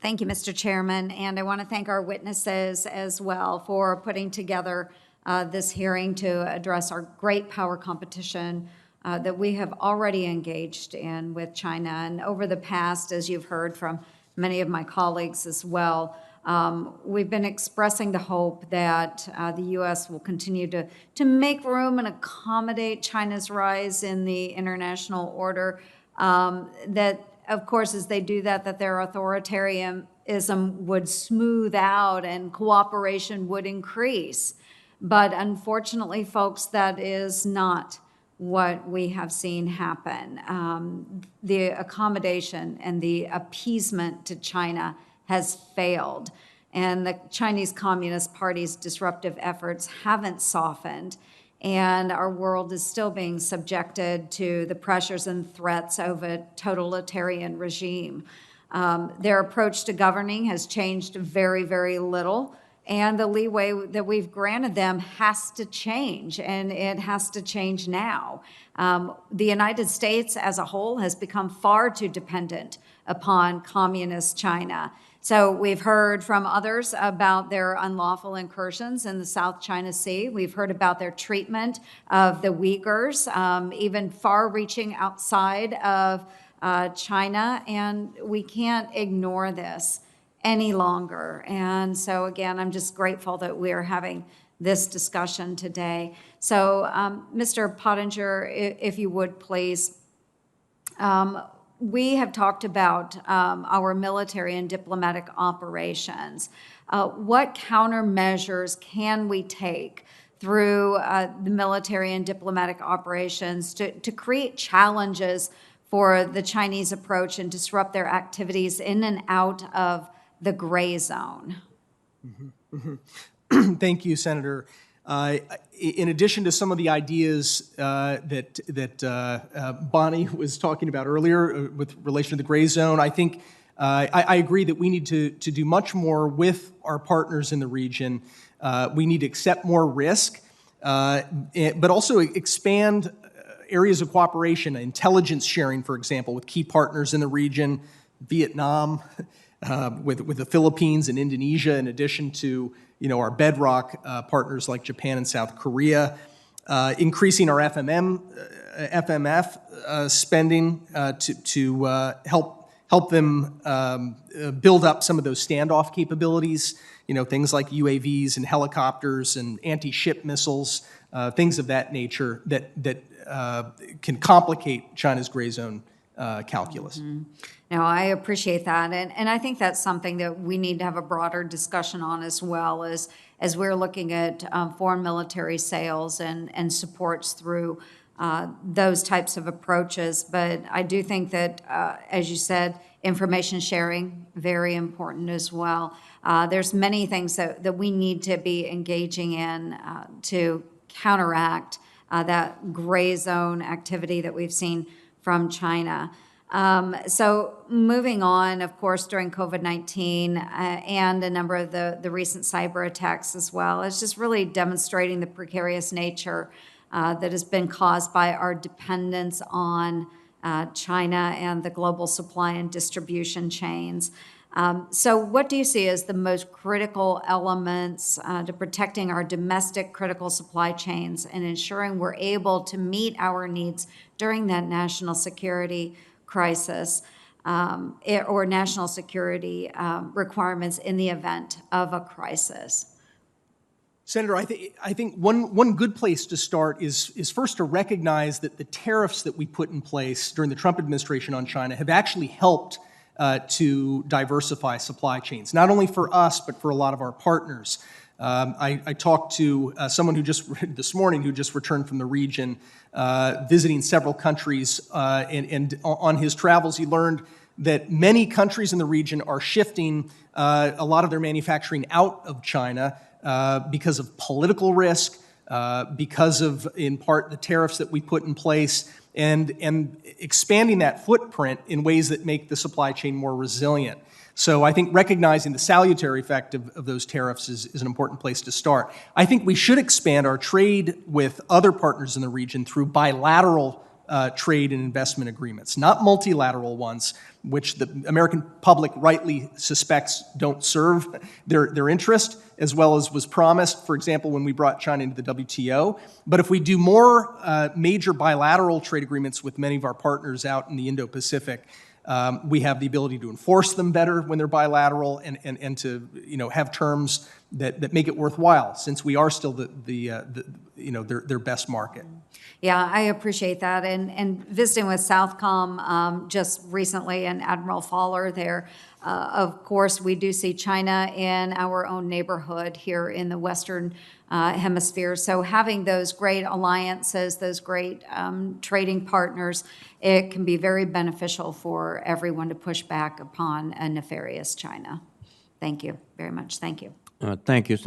Thank you, Mr. Chairman, and I want to thank our witnesses as well for putting together this hearing to address our great power competition that we have already engaged in with China. And over the past, as you've heard from many of my colleagues as well, we've been expressing the hope that the U.S. will continue to make room and accommodate China's rise in the international order. That, of course, as they do that, that their authoritarianism would smooth out and cooperation would increase. But unfortunately, folks, that is not what we have seen happen. The accommodation and the appeasement to China has failed, and the Chinese Communist Party's disruptive efforts haven't softened, and our world is still being subjected to the pressures and threats of a totalitarian regime. Their approach to governing has changed very, very little, and the leeway that we've granted them has to change, and it has to change now. The United States as a whole has become far too dependent upon communist China. So we've heard from others about their unlawful incursions in the South China Sea. We've heard about their treatment of the Uyghurs, even far-reaching outside of China, and we can't ignore this any longer. And so again, I'm just grateful that we're having this discussion today. So Mr. Pottinger, if you would please, we have talked about our military and diplomatic operations. What countermeasures can we take through the military and diplomatic operations to create challenges for the Chinese approach and disrupt their activities in and out of the gray zone? Thank you, Senator. In addition to some of the ideas that Bonnie was talking about earlier with relation to the gray zone, I think I agree that we need to do much more with our partners in the region. We need to accept more risk, but also expand areas of cooperation, intelligence sharing, for example, with key partners in the region, Vietnam, with the Philippines and Indonesia, in addition to our bedrock partners like Japan and South Korea, increasing our FMF spending to help them build up some of those standoff capabilities, things like UAVs and helicopters and anti-ship missiles, things of that nature that can complicate China's gray zone calculus. Mm-hmm. Now, I appreciate that, and I think that's something that we need to have a broader discussion on as well as we're looking at foreign military sales and supports through those types of approaches. But I do think that, as you said, information sharing, very important as well. There's many things that we need to be engaging in to counteract that gray zone activity that we've seen from China. So moving on, of course, during COVID-19 and a number of the recent cyber attacks as well, it's just really demonstrating the precarious nature that has been caused by our dependence on China and the global supply and distribution chains. So what do you see as the most critical elements to protecting our domestic critical supply chains and ensuring we're able to meet our needs during that national security crisis or national security requirements in the event of a crisis? Senator, I think one good place to start is first to recognize that the tariffs that we put in place during the Trump administration on China have actually helped to diversify supply chains, not only for us, but for a lot of our partners. I talked to someone this morning who just returned from the region, visiting several countries, and on his travels, he learned that many countries in the region are shifting a lot of their manufacturing out of China because of political risk, because of, in part, the tariffs that we put in place, and expanding that footprint in ways that make the supply chain more resilient. So I think recognizing the salutary effect of those tariffs is an important place to start. I think we should expand our trade with other partners in the region through bilateral trade and investment agreements, not multilateral ones, which the American public rightly suspects don't serve their interest, as well as was promised, for example, when we brought China into the WTO. But if we do more major bilateral trade agreements with many of our partners out in the Indo-Pacific, we have the ability to enforce them better when they're bilateral and to have terms that make it worthwhile, since we are still their best market. Yeah, I appreciate that. And visiting with Southcom just recently and Admiral Fowler there, of course, we do see China in our own neighborhood here in the Western Hemisphere. So having those great alliances, those great trading partners, it can be very beneficial for everyone to push back upon a nefarious China. Thank you very much. Thank you. Thank you, Senator.